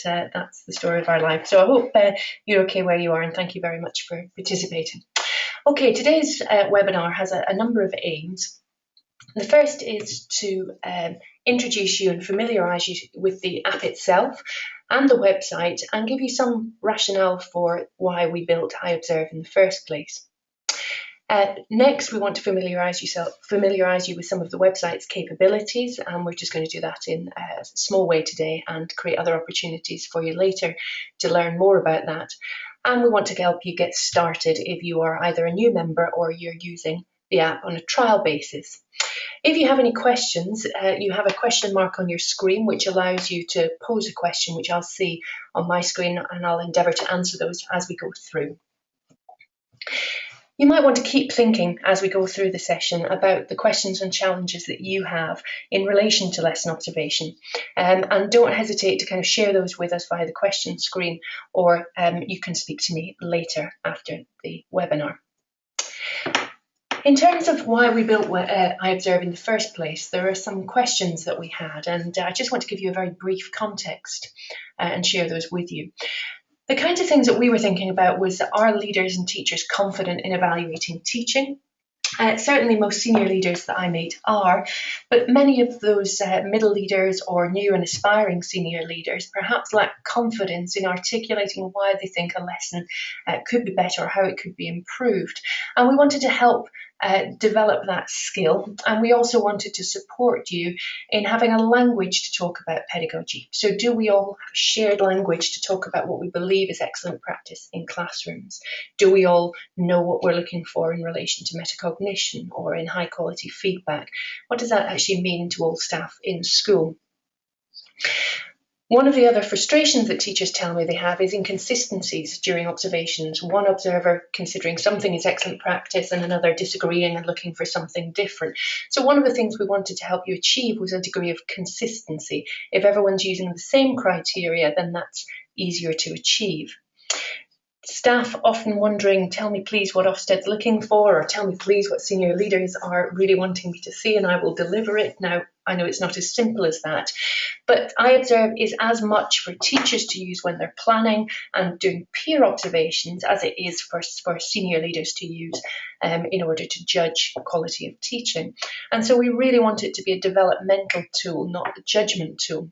but that's the story of our life. So I hope you're okay where you are, and thank you very much for participating. Okay, today's webinar has a number of aims. The first is to introduce you and familiarise you with the app itself and the website, and give you some rationale for why we built Iobserve in the first place. Next, we want to familiarise you with some of the website's capabilities, and we're just going to do that in a small way today and create other opportunities for you later to learn more about that. And we want to help you get started if you are either a new member or you're using the app on a trial basis. If you have any questions, you have a question mark on your screen which allows you to pose a question, which I'll see on my screen, and I'll endeavour to answer those as we go through. You might want to keep thinking as we go through the session about the questions and challenges that you have in relation to lesson observation, and don't hesitate to kind of share those with us via the question screen, or you can speak to me later after the webinar. In terms of why we built Iobserve in the first place, there are some questions that we had, and I just want to give you a very brief context and share those with you. The kinds of things that we were thinking about was, are leaders and teachers confident in evaluating teaching? Certainly most senior leaders that I meet are, but many of those middle leaders or new and aspiring senior leaders perhaps lack confidence in articulating why they think a lesson could be better or how it could be improved. And we wanted to help develop that skill, and we also wanted to support you in having a language to talk about pedagogy. So do we all have shared language to talk about what we believe is excellent practice in classrooms? Do we all know what we're looking for in relation to metacognition or in high quality feedback? What does that actually mean to all staff in school? One of the other frustrations that teachers tell me they have is inconsistencies during observations. One observer considering something is excellent practice and another disagreeing and looking for something different. So one of the things we wanted to help you achieve was a degree of consistency. If everyone's using the same criteria, then that's easier to achieve. Staff often wondering, tell me please what Ofsted's looking for, or tell me please what senior leaders are really wanting me to see, and I will deliver it. Now, I know it's not as simple as that, but Iobserve is as much for teachers to use when they're planning and doing peer observations as it is for senior leaders to use in order to judge the quality of teaching. And so we really want it to be a developmental tool, not a judgment tool.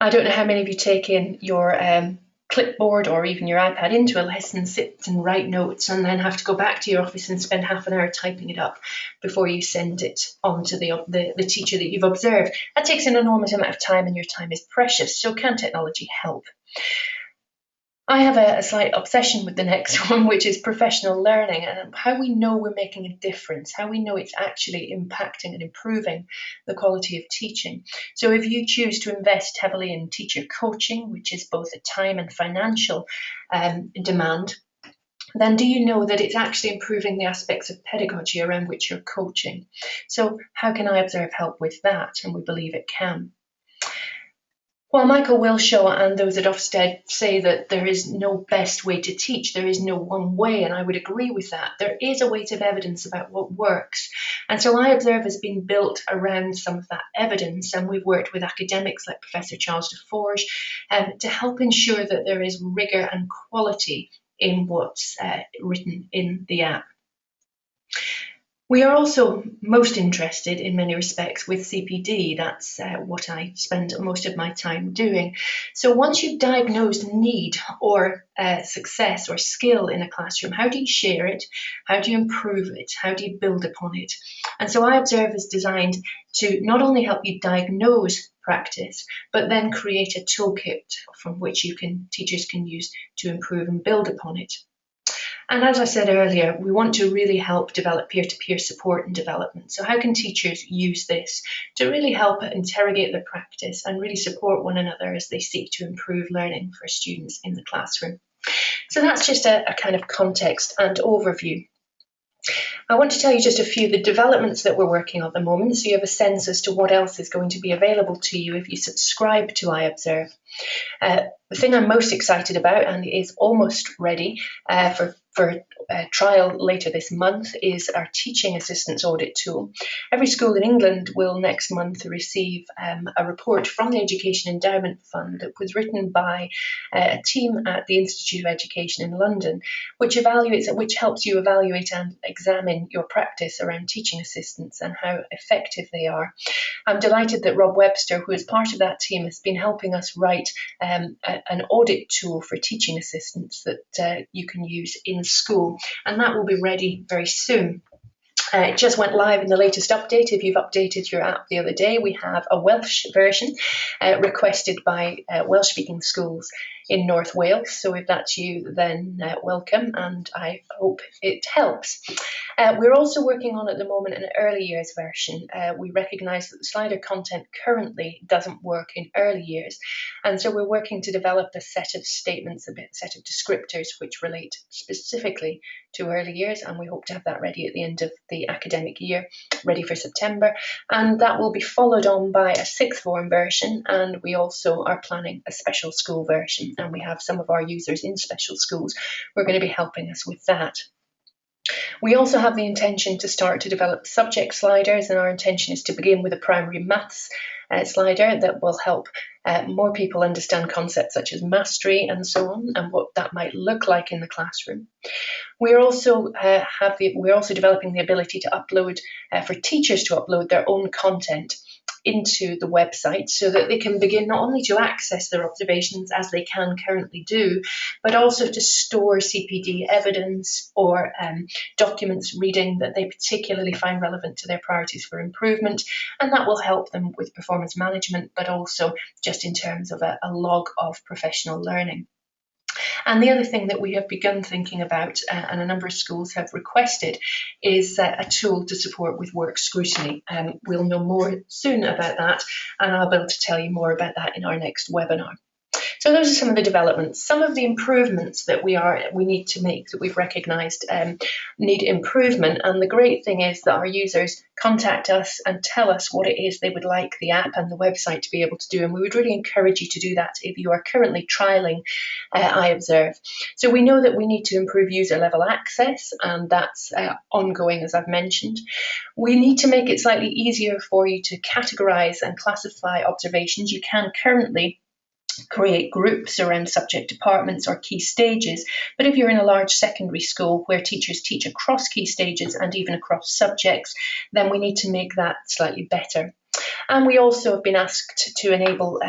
I don't know how many of you take in your clipboard or even your iPad into a lesson, sit and write notes, and then have to go back to your office and spend half an hour typing it up before you send it on to the teacher that you've observed. That takes an enormous amount of time, and your time is precious. So can technology help? I have a slight obsession with the next one, which is professional learning, and how we know we're making a difference, how we know it's actually impacting and improving the quality of teaching. So if you choose to invest heavily in teacher coaching, which is both a time and financial demand, then do you know that it's actually improving the aspects of pedagogy around which you're coaching? So how can Iobserve help with that? And we believe it can. Well, Michael Wilshaw and those at Ofsted say that there is no best way to teach, there is no one way, and I would agree with that. There is a weight of evidence about what works. And so Iobserve has been built around some of that evidence, and we've worked with academics like Professor Charles Deforge to help ensure that there is rigour and quality in what's written in the app. We are also most interested in many respects with CPD. That's what I spend most of my time doing. So once you've diagnosed need or success or skill in a classroom, how do you share it? How do you improve it? How do you build upon it? And so Iobserve is designed to not only help you diagnose practice, but then create a toolkit from which teachers can use to improve and build upon it. And as I said earlier, we want to really help develop peer-to-peer support and development. So how can teachers use this to really help interrogate their practice and really support one another as they seek to improve learning for students in the classroom? So that's just a kind of context and overview. I want to tell you just a few of the developments that we're working on at the moment, so you have a sense as to what else is going to be available to you if you subscribe to Iobserve. The thing I'm most excited about, and is almost ready for for trial later this month is our teaching assistants audit tool. Every school in England will next month receive a report from the Education Endowment Fund that was written by a team at the Institute of Education in London, which helps you evaluate and examine your practice around teaching assistants and how effective they are. I'm delighted that Rob Webster, who is part of that team, has been helping us write an audit tool for teaching assistants that you can use in school, and that will be ready very soon. It just went live in the latest update. If you've updated your app the other day, we have a Welsh version requested by Welsh-speaking schools in North Wales. So if that's you, then welcome, and I hope it helps. We're also working on at the moment an early years version. We recognise that the slider content currently doesn't work in early years, and so we're working to develop a set of statements, a set of descriptors which relate specifically to early years, and we hope to have that ready at the end of the academic year, ready for September, and that will be followed on by a sixth form version, and we also are planning a special school version, and we have some of our users in special schools who are going to be helping us with that. We also have the intention to start to develop subject sliders, and our intention is to begin with a primary maths slider that will help more people understand concepts such as mastery and so on, and what that might look like in the classroom. We're also developing the ability to upload, for teachers to upload their own content into the website so that they can begin not only to access their observations as they can currently do, but also to store CPD evidence or documents reading that they particularly find relevant to their priorities for improvement, and that will help them with performance management, but also just in terms of a log of professional learning. And the other thing that we have begun thinking about, and a number of schools have requested, is a tool to support with work scrutiny. We'll know more soon about that, and I'll be able to tell you more about that in our next webinar. So those are some of the developments. Some of the improvements that we need to make, that we've recognised need improvement. And the great thing is that our users contact us and tell us what it is they would like the app and the website to be able to do. And we would really encourage you to do that if you are currently trialling Iobserve. So we know that we need to improve user level access, and that's ongoing, as I've mentioned. We need to make it slightly easier for you to categorise and classify observations. You can currently create groups around subject departments or key stages, but if you're in a large secondary school where teachers teach across key stages and even across subjects, then we need to make that slightly better. And we also have been asked to enable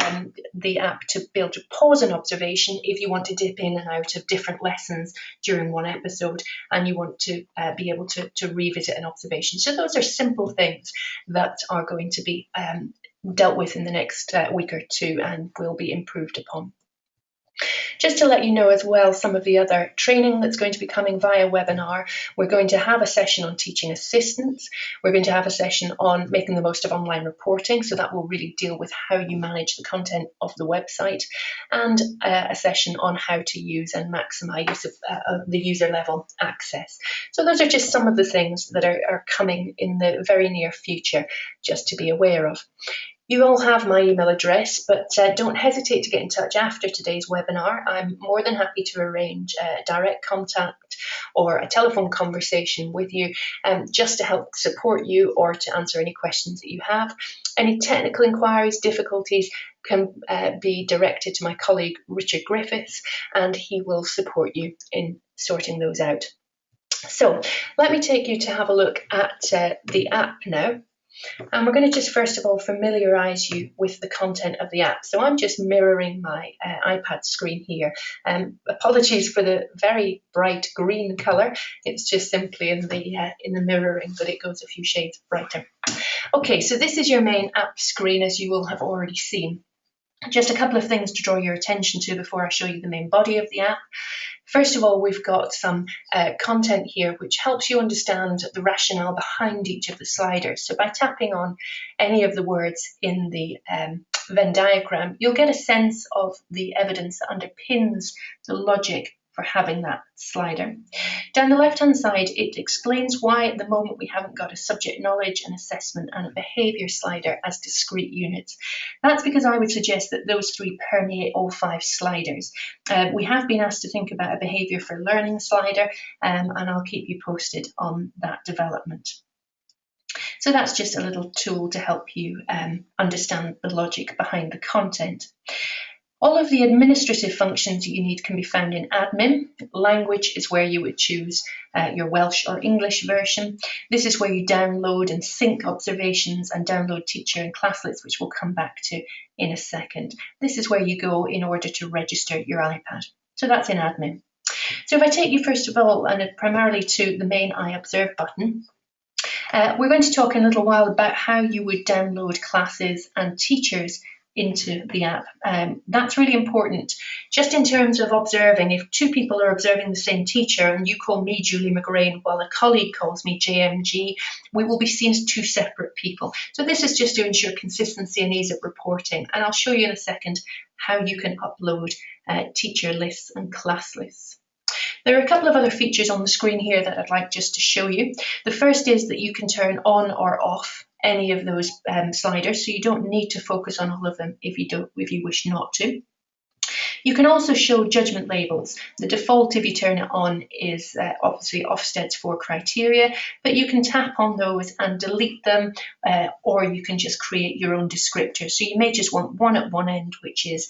the app to be able to pause an observation if you want to dip in and out of different lessons during one episode and you want to be able to revisit an observation. So those are simple things that are going to be dealt with in the next week or two and will be improved upon. Just to let you know as well, some of the other training that's going to be coming via webinar, we're going to have a session on teaching assistants. We're going to have a session on making the most of online reporting, so that will really deal with how you manage the content of the website, and a session on how to use and maximise use of the user level access. So those are just some of the things that are coming in the very near future, just to be aware of. You all have my email address, but don't hesitate to get in touch after today's webinar. I'm more than happy to arrange direct contact or a telephone conversation with you just to help support you or to answer any questions that you have. Any technical inquiries, difficulties can be directed to my colleague Richard Griffiths, and he will support you in sorting those out. So let me take you to have a look at the app now. And we're going to just first of all familiarise you with the content of the app. So I'm just mirroring my iPad screen here. Apologies for the very bright green colour. It's just simply in the mirroring that it goes a few shades brighter. Okay, so this is your main app screen, as you will have already seen. Just a couple of things to draw your attention to before I show you the main body of the app. First of all, we've got some content here which helps you understand the rationale behind each of the sliders. So by tapping on any of the words in the Venn diagram, you'll get a sense of the evidence that underpins the logic for having that slider. Down the left-hand side, it explains why at the moment we haven't got a subject knowledge, an assessment and a behaviour slider as discrete units. That's because I would suggest that those three permeate all 5 sliders. We have been asked to think about a behaviour for learning slider, and I'll keep you posted on that development. So that's just a little tool to help you understand the logic behind the content. All of the administrative functions you need can be found in admin. Language is where you would choose your Welsh or English version. This is where you download and sync observations and download teacher and class lists, which we'll come back to in a second. This is where you go in order to register your iPad. So that's in admin. So if I take you first of all and primarily to the main Iobserve button, we're going to talk in a little while about how you would download classes and teachers into the app. That's really important. Just in terms of observing, if 2 people are observing the same teacher and you call me Julie McGrain while a colleague calls me JMG, we will be seen as 2 separate people. So this is just to ensure consistency and ease of reporting. And I'll show you in a second how you can upload teacher lists and class lists. There are a couple of other features on the screen here that I'd like just to show you. The first is that you can turn on or off any of those sliders, so you don't need to focus on all of them if you wish not to. You can also show judgment labels. The default, if you turn it on, is obviously Ofsted's 4 criteria, but you can tap on those and delete them, or you can just create your own descriptors. So you may just want one at one end, which is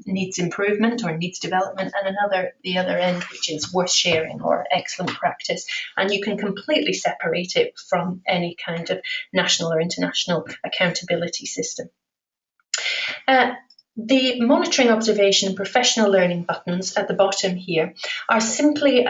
needs improvement or needs development, and the other end, which is worth sharing or excellent practice. And you can completely separate it from any kind of national or international accountability system. The monitoring, observation and professional learning buttons at the bottom here are simply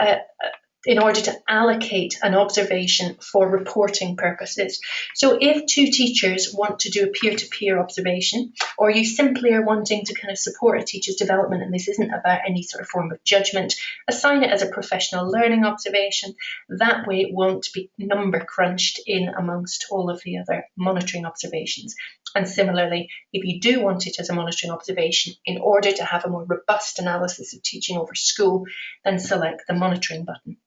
in order to allocate an observation for reporting purposes. So if 2 teachers want to do a peer-to-peer observation, or you simply are wanting to kind of support a teacher's development and this isn't about any sort of form of judgment, assign it as a professional learning observation. That way it won't be number crunched in amongst all of the other monitoring observations. And similarly, if you do want it as a monitoring observation in order to have a more robust analysis of teaching over school, then select the monitoring button.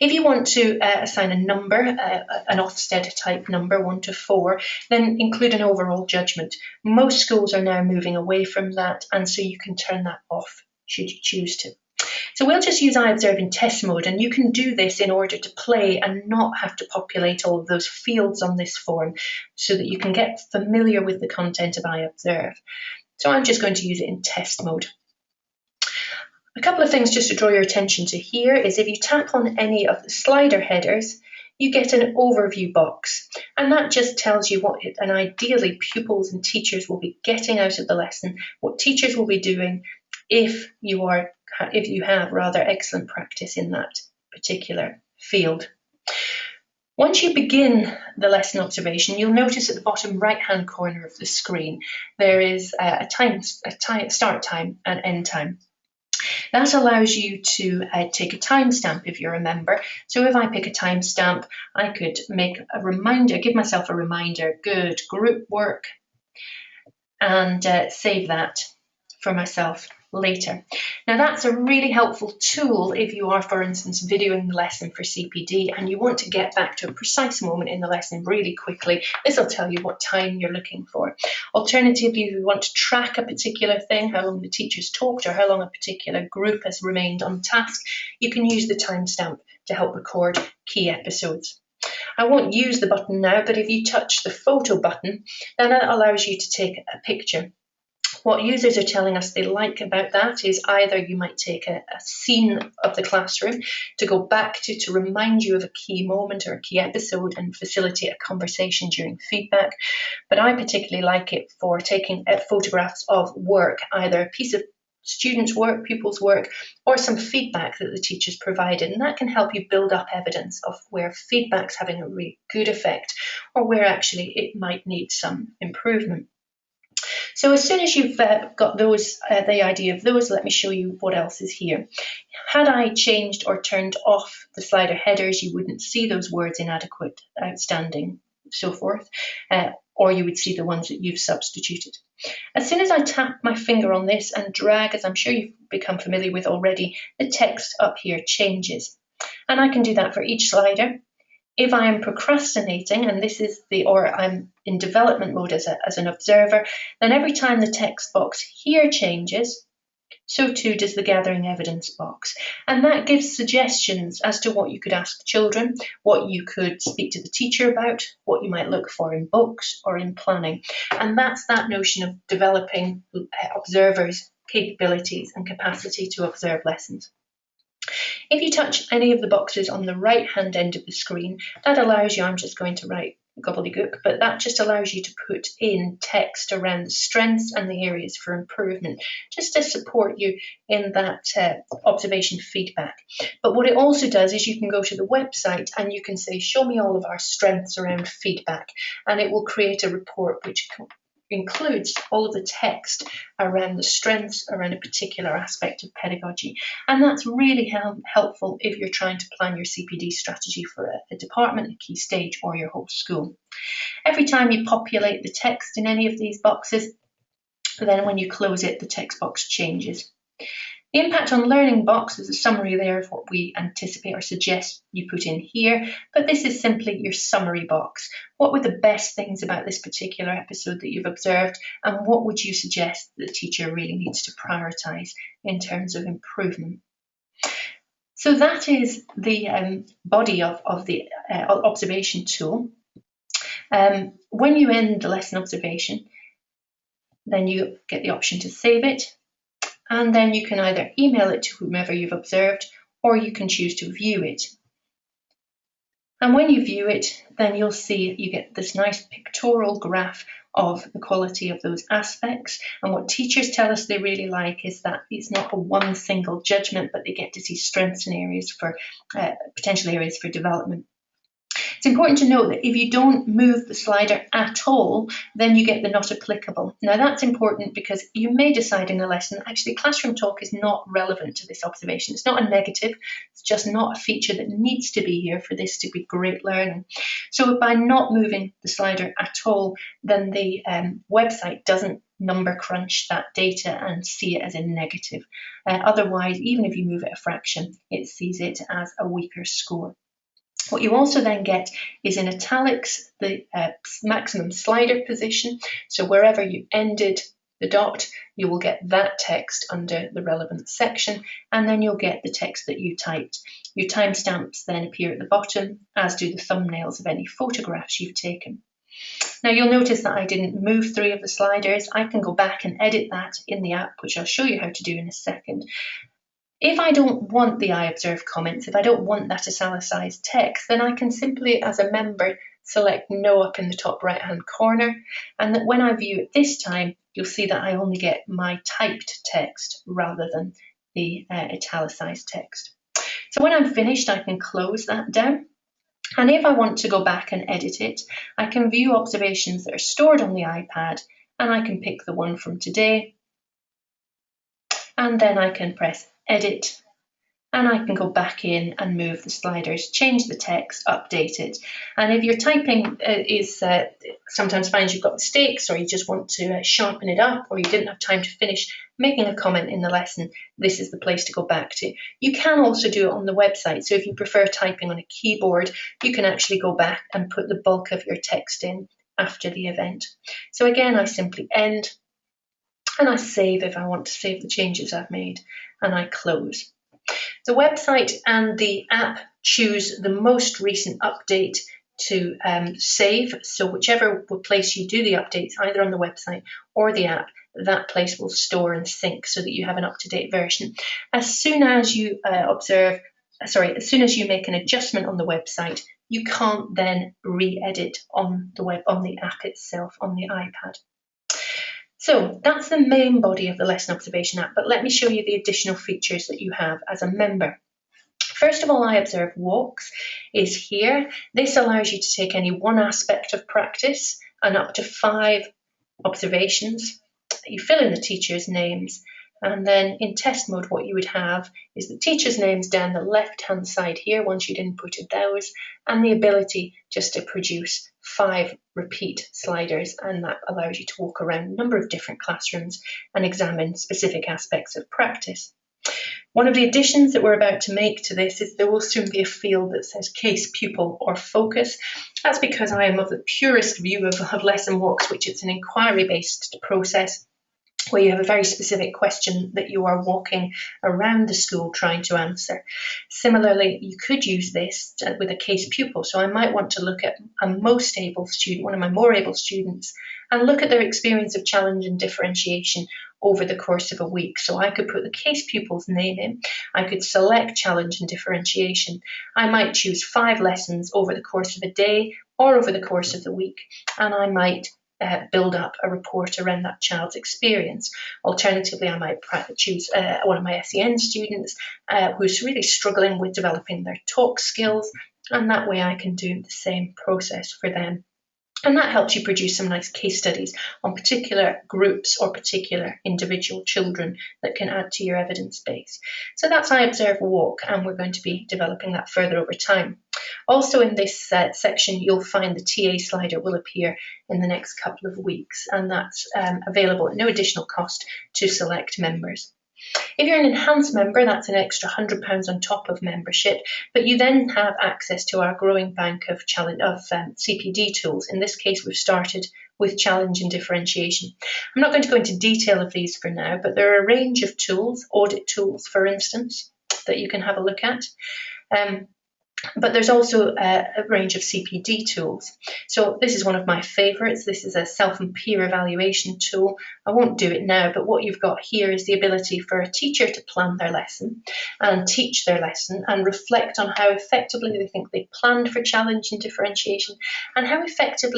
If you want to assign a number, an Ofsted type number, 1 to 4, then include an overall judgment. Most schools are now moving away from that, and so you can turn that off should you choose to. So we'll just use Iobserve in test mode, and you can do this in order to play and not have to populate all of those fields on this form so that you can get familiar with the content of Iobserve. So I'm just going to use it in test mode. A couple of things just to draw your attention to here is if you tap on any of the slider headers, you get an overview box, and that just tells you what and ideally pupils and teachers will be getting out of the lesson, what teachers will be doing if you have rather excellent practice in that particular field. Once you begin the lesson observation, you'll notice at the bottom right-hand corner of the screen there is a start time and end time. That allows you to take a timestamp if you're a member. So if I pick a timestamp, I could make a reminder, give myself a reminder, good group work, and save that for myself later. Now that's a really helpful tool if you are, for instance, videoing the lesson for CPD and you want to get back to a precise moment in the lesson really quickly. This will tell you what time you're looking for. Alternatively, if you want to track a particular thing, how long the teacher's talked or how long a particular group has remained on task, you can use the timestamp to help record key episodes. I won't use the button now, but if you touch the photo button, then that allows you to take a picture. What users are telling us they like about that is either you might take a scene of the classroom to go back to remind you of a key moment or a key episode and facilitate a conversation during feedback. But I particularly like it for taking photographs of work, either a piece of students' work, pupils' work, or some feedback that the teachers provided. And that can help you build up evidence of where feedback's having a really good effect or where actually it might need some improvement. So as soon as you've got those, the idea of those, let me show you what else is here. Had I changed or turned off the slider headers, you wouldn't see those words inadequate, outstanding, so forth, or you would see the ones that you've substituted. As soon as I tap my finger on this and drag, as I'm sure you've become familiar with already, the text up here changes. And I can do that for each slider. If I am procrastinating, and this is or I'm in development mode as an observer, then every time the text box here changes, so too does the gathering evidence box. And that gives suggestions as to what you could ask the children, what you could speak to the teacher about, what you might look for in books or in planning. And that's that notion of developing observers' capabilities and capacity to observe lessons. If you touch any of the boxes on the right-hand end of the screen, that allows you, I'm just going to write gobbledygook, but that just allows you to put in text around the strengths and the areas for improvement, just to support you in that observation feedback. But what it also does is you can go to the website and you can say, show me all of our strengths around feedback, and it will create a report which includes all of the text around the strengths around a particular aspect of pedagogy. And that's really helpful if you're trying to plan your CPD strategy for a department, a key stage, or your whole school. Every time you populate the text in any of these boxes, then when you close it, the text box changes. The impact on learning box is a summary there of what we anticipate or suggest you put in here, but this is simply your summary box. What were the best things about this particular episode that you've observed, and what would you suggest the teacher really needs to prioritise in terms of improvement? So that is the body of the observation tool. When you end the lesson observation, then you get the option to save it. And then you can either email it to whomever you've observed, or you can choose to view it. And when you view it, then you'll see you get this nice pictorial graph of the quality of those aspects. And what teachers tell us they really like is that it's not a one single judgment, but they get to see strengths and areas for potential areas for development. It's important to note that if you don't move the slider at all, then you get the not applicable. Now that's important because you may decide in a lesson that actually classroom talk is not relevant to this observation. It's not a negative, it's just not a feature that needs to be here for this to be great learning. So by not moving the slider at all, then the website doesn't number crunch that data and see it as a negative. Otherwise, even if you move it a fraction, it sees it as a weaker score. What you also then get is in italics the maximum slider position. So wherever you ended the dot, you will get that text under the relevant section, and then you'll get the text that you typed. Your timestamps then appear at the bottom, as do the thumbnails of any photographs you've taken. Now you'll notice that I didn't move 3 of the sliders. I can go back and edit that in the app, which I'll show you how to do in a second. If I don't want the Iobserve comments, if I don't want that italicized text, then I can simply, as a member, select No up in the top right-hand corner, and that when I view it this time, you'll see that I only get my typed text rather than the italicized text. So when I'm finished, I can close that down. And if I want to go back and edit it, I can view observations that are stored on the iPad, and I can pick the one from today, and then I can press Edit, and I can go back in and move the sliders, change the text, update it. And if your typing sometimes finds you've got mistakes, or you just want to sharpen it up, or you didn't have time to finish making a comment in the lesson, this is the place to go back to. You can also do it on the website. So if you prefer typing on a keyboard, you can actually go back and put the bulk of your text in after the event. So again, I simply end, and I save if I want to save the changes I've made, and I close. The website and the app choose the most recent update to save. So whichever place you do the updates, either on the website or the app, that place will store and sync so that you have an up-to-date version. As soon as you as soon as you make an adjustment on the website, you can't then re-edit on the app itself, on the iPad. So that's the main body of the lesson observation app, but let me show you the additional features that you have as a member. First of all, Iobserve Walks is here. This allows you to take any one aspect of practice and up to 5 observations. You fill in the teachers' names, And then in test mode, what you would have is the teacher's names down the left-hand side here once you'd inputted those, and the ability just to produce 5 repeat sliders, and that allows you to walk around a number of different classrooms and examine specific aspects of practice. One of the additions that we're about to make to this is there will soon be a field that says case pupil or focus. That's because I am of the purest view of lesson walks, which it's an inquiry-based process where you have a very specific question that you are walking around the school trying to answer. Similarly, you could use this with a case pupil. So I might want to look at a most able student, one of my more able students, and look at their experience of challenge and differentiation over the course of a week. So I could put the case pupil's name in, I could select challenge and differentiation. I might choose 5 lessons over the course of a day or over the course of the week, and I might build up a report around that child's experience. Alternatively, I might choose one of my SEN students who's really struggling with developing their talk skills, and that way I can do the same process for them. And that helps you produce some nice case studies on particular groups or particular individual children that can add to your evidence base. So that's Iobserve Walk, and we're going to be developing that further over time. Also in this section, you'll find the TA slider will appear in the next couple of weeks, and that's available at no additional cost to select members. If you're an enhanced member, that's an extra £100 on top of membership, but you then have access to our growing bank of CPD tools. In this case, we've started with challenge and differentiation. I'm not going to go into detail of these for now, but there are a range of tools, audit tools, for instance, that you can have a look at. But there's also a range of CPD tools. So this is one of my favorites. This is a self and peer evaluation tool. I won't do it now, but what you've got here is the ability for a teacher to plan their lesson and teach their lesson and reflect on how effectively they think they planned for challenge and differentiation, and how effective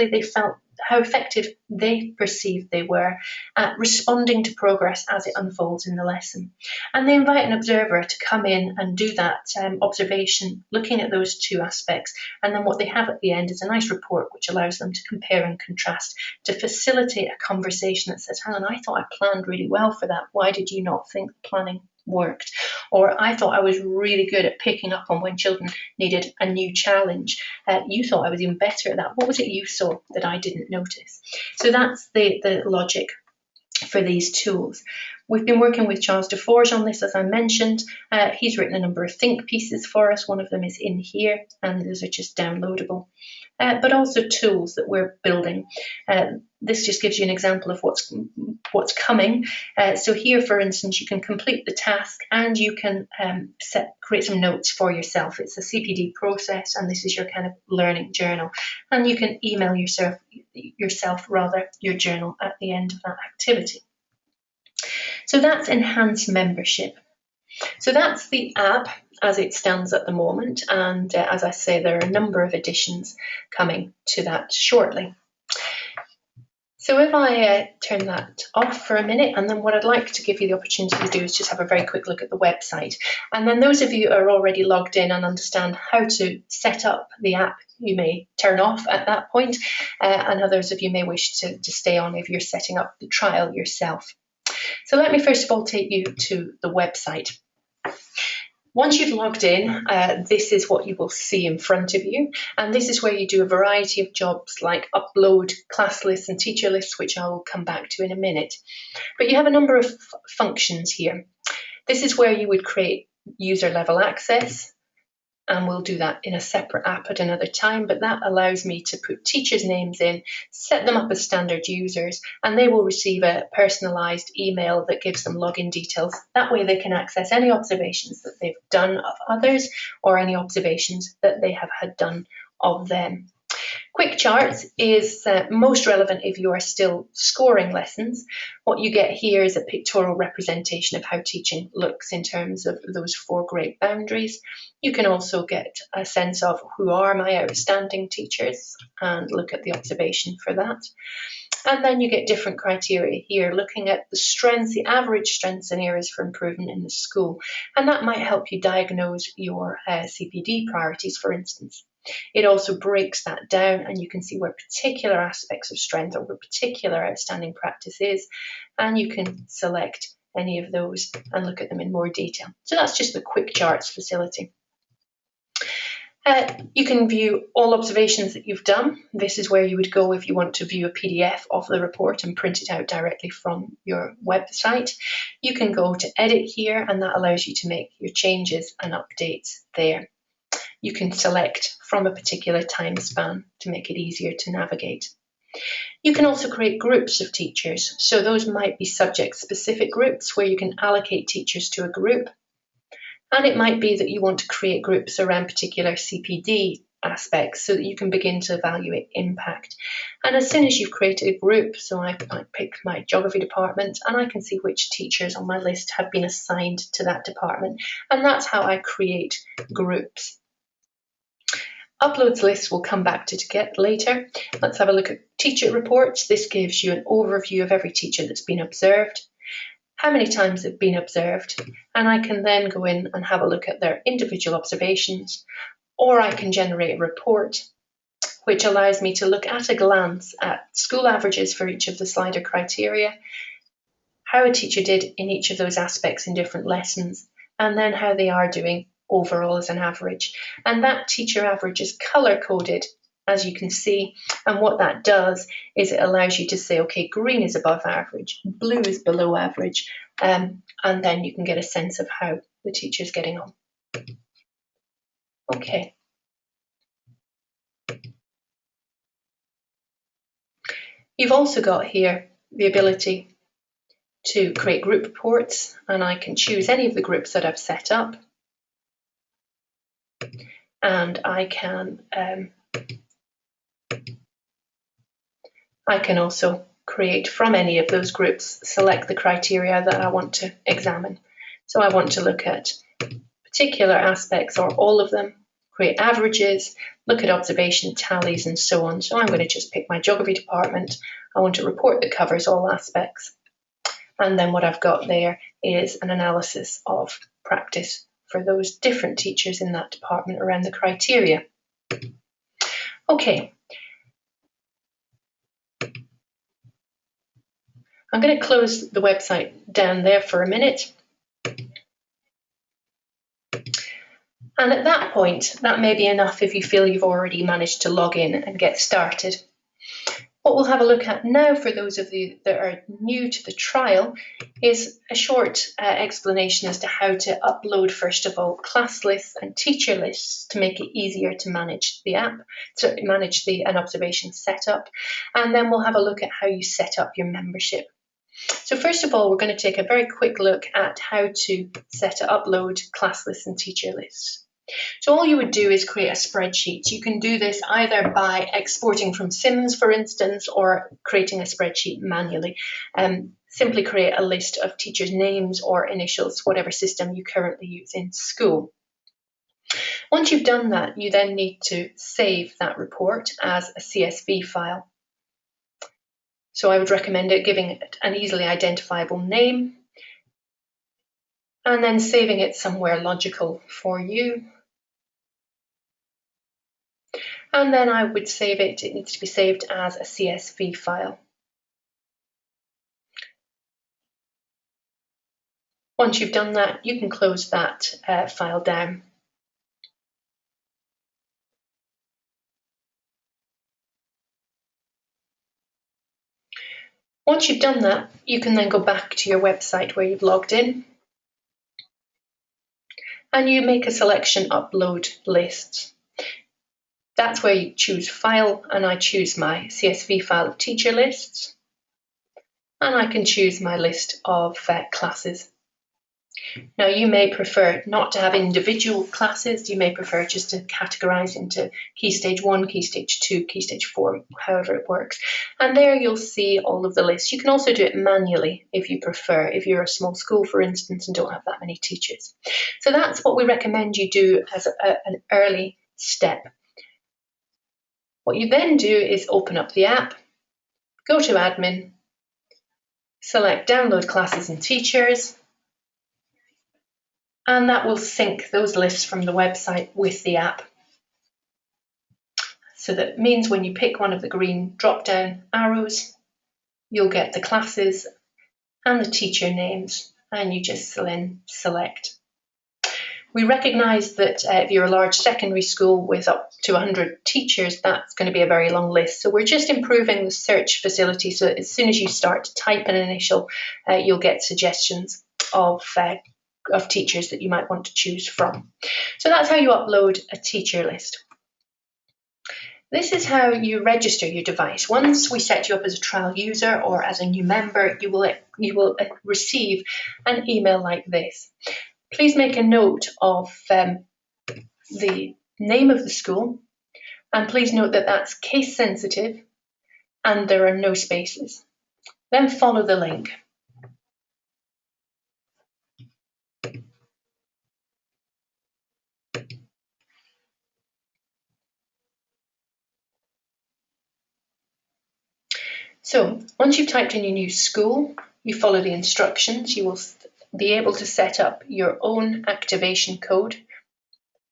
they perceived they were at responding to progress as it unfolds in the lesson. And they invite an observer to come in and do that observation, looking at those 2 aspects. And then what they have at the end is a nice report which allows them to compare and contrast, to facilitate a conversation that says, hang on, I thought I planned really well for that. Why did you not think planning worked? Or I thought I was really good at picking up on when children needed a new challenge. You thought I was even better at that. What was it you saw that I didn't notice? So that's the logic for these tools. We've been working with Charles Deforge on this, as I mentioned. He's written a number of think pieces for us. One of them is in here, and those are just downloadable. But also tools that we're building. This just gives you an example of what's coming. So here, for instance, you can complete the task and you can create some notes for yourself. It's a CPD process, and this is your kind of learning journal. And you can email yourself your journal at the end of that activity. So that's enhanced membership. So that's the app as it stands at the moment, and as I say, there are a number of additions coming to that shortly. So if I turn that off for a minute, and then what I'd like to give you the opportunity to do is just have a very quick look at the website. And then those of you who are already logged in and understand how to set up the app, you may turn off at that point, and others of you may wish to stay on if you're setting up the trial yourself. So let me first of all take you to the website. Once you've logged in, this is what you will see in front of you, and this is where you do a variety of jobs like upload class lists and teacher lists, which I will come back to in a minute. But you have a number of functions here. This is where you would create user level access, and we'll do that in a separate app at another time, but that allows me to put teachers' names in, set them up as standard users, and they will receive a personalised email that gives them login details. That way they can access any observations that they've done of others or any observations that they have had done of them. Quick charts is most relevant if you are still scoring lessons. What you get here is a pictorial representation of how teaching looks in terms of those 4 great boundaries. You can also get a sense of who are my outstanding teachers and look at the observation for that. And then you get different criteria here, looking at the strengths, the average strengths and areas for improvement in the school. And that might help you diagnose your CPD priorities, for instance. It also breaks that down, and you can see where particular aspects of strength or where particular outstanding practice is, and you can select any of those and look at them in more detail. So that's just the quick charts facility. You can view all observations that you've done. This is where you would go if you want to view a PDF of the report and print it out directly from your website. You can go to edit here, and that allows you to make your changes and updates there. You can select from a particular time span to make it easier to navigate. You can also create groups of teachers. So those might be subject-specific groups where you can allocate teachers to a group. And it might be that you want to create groups around particular CPD aspects so that you can begin to evaluate impact. And as soon as you've created a group, so I pick my geography department and I can see which teachers on my list have been assigned to that department. And that's how I create groups. Uploads lists we'll come back to get later. Let's have a look at teacher reports. This gives you an overview of every teacher that's been observed, how many times they've been observed, and I can then go in and have a look at their individual observations, or I can generate a report which allows me to look at a glance at school averages for each of the slider criteria, how a teacher did in each of those aspects in different lessons, and then how they are doing overall as an average. And that teacher average is color coded, as you can see, and what that does is it allows you to say, okay, green is above average, blue is below average, and then you can get a sense of how the teacher's getting on. Okay. You've also got here the ability to create group reports, and I can choose any of the groups that I've set up, and I can also create from any of those groups, select the criteria that I want to examine. So I want to look at particular aspects or all of them, create averages, look at observation tallies and so on. So I'm going to just pick my geography department. I want a report that covers all aspects. And then what I've got there is an analysis of practice for those different teachers in that department around the criteria. Okay. I'm going to close the website down there for a minute. And at that point, that may be enough if you feel you've already managed to log in and get started. What we'll have a look at now for those of you that are new to the trial is a short explanation as to how to upload, first of all, class lists and teacher lists to make it easier to manage the app, to manage an observation setup. And then we'll have a look at how you set up your membership. So first of all, we're going to take a very quick look at how to set to upload class lists and teacher lists. So all you would do is create a spreadsheet. You can do this either by exporting from Sims, for instance, or creating a spreadsheet manually. Simply create a list of teachers' names or initials, whatever system you currently use in school. Once you've done that, you then need to save that report as a CSV file. So I would recommend giving it an easily identifiable name and then saving it somewhere logical for you. And then I would save it needs to be saved as a CSV file. Once you've done that, you can close that file down. Once you've done that, you can then go back to your website where you've logged in and you make a selection upload lists. That's where you choose file, and I choose my CSV file of teacher lists, and I can choose my list of classes. Now you may prefer not to have individual classes, you may prefer just to categorize into Key Stage 1, Key Stage 2, Key Stage 4, however it works. And there you'll see all of the lists. You can also do it manually if you prefer, if you're a small school, for instance, and don't have that many teachers. So that's what we recommend you do as an early step. What you then do is open up the app, go to admin, select download classes and teachers, and that will sync those lists from the website with the app. So that means when you pick one of the green drop-down arrows, you'll get the classes and the teacher names, and you just then select. We recognise that if you're a large secondary school with up to 100 teachers, that's going to be a very long list. So we're just improving the search facility so that as soon as you start to type an initial, you'll get suggestions of teachers that you might want to choose from. So that's how you upload a teacher list. This is how you register your device. Once we set you up as a trial user or as a new member, you will receive an email like this. Please make a note of the name of the school, and please note that that's case sensitive and there are no spaces. Then follow the link. So once you've typed in your new school, you follow the instructions. You will be able to set up your own activation code,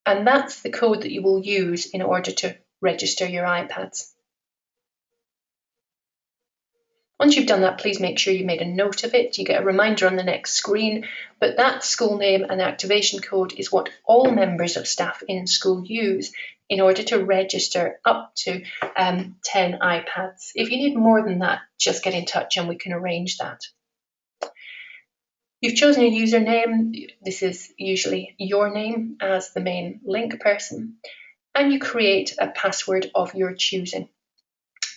and that's the code that you will use in order to register your iPads. Once you've done that, please make sure you made a note of it. You get a reminder on the next screen, but that school name and activation code is what all members of staff in school use in order to register up to 10 iPads. If you need more than that, just get in touch and we can arrange that. You've chosen a username. This is usually your name as the main link person, and you create a password of your choosing.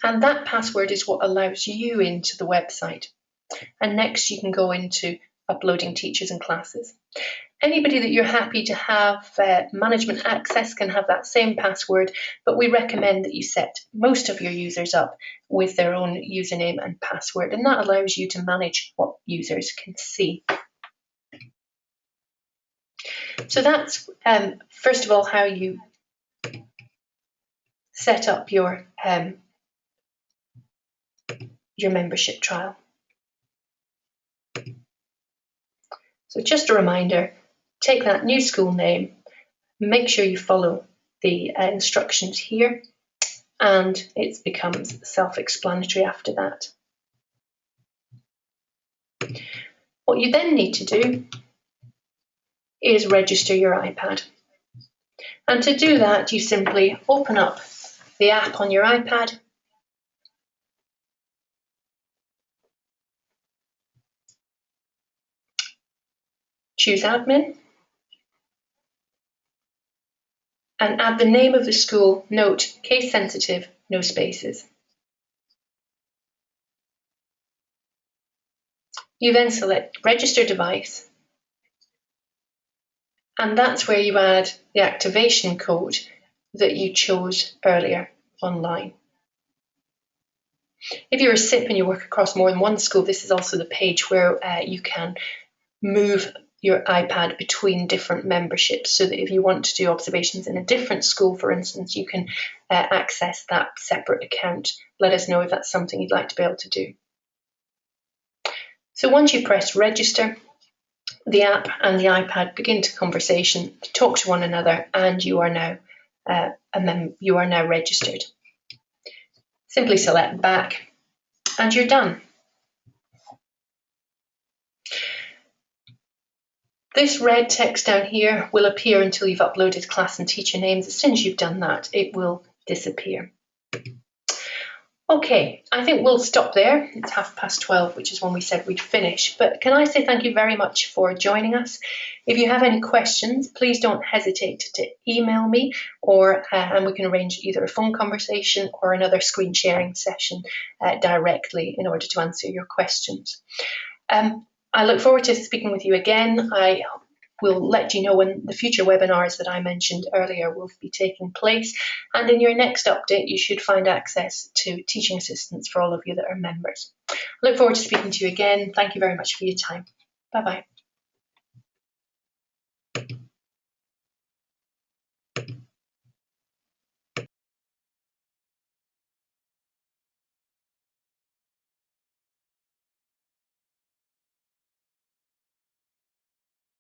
And that password is what allows you into the website. And next you can go into uploading teachers and classes. Anybody that you're happy to have management access can have that same password, but we recommend that you set most of your users up with their own username and password, and that allows you to manage what users can see. So that's, first of all, how you set up your membership trial. So just a reminder, take that new school name, make sure you follow the instructions here, and it becomes self-explanatory after that. What you then need to do is register your iPad. And to do that, you simply open up the app on your iPad, choose admin, and add the name of the school. Note, case sensitive, no spaces. You then select register device, and that's where you add the activation code that you chose earlier online. If you're a SIP and you work across more than one school, this is also the page where you can move your iPad between different memberships, so that if you want to do observations in a different school, for instance, you can access that separate account. Let us know if that's something you'd like to be able to do. So once you press register, the app and the iPad begin to conversation, to talk to one another, and you are now registered. Simply select back and you're done. This red text down here will appear until you've uploaded class and teacher names. As soon as you've done that, it will disappear. Okay, I think we'll stop there. It's 12:30, which is when we said we'd finish. But can I say thank you very much for joining us? If you have any questions, please don't hesitate to email me, and we can arrange either a phone conversation or another screen sharing session directly in order to answer your questions. I look forward to speaking with you again. I will let you know when the future webinars that I mentioned earlier will be taking place. And in your next update, you should find access to teaching assistants for all of you that are members. I look forward to speaking to you again. Thank you very much for your time. Bye-bye.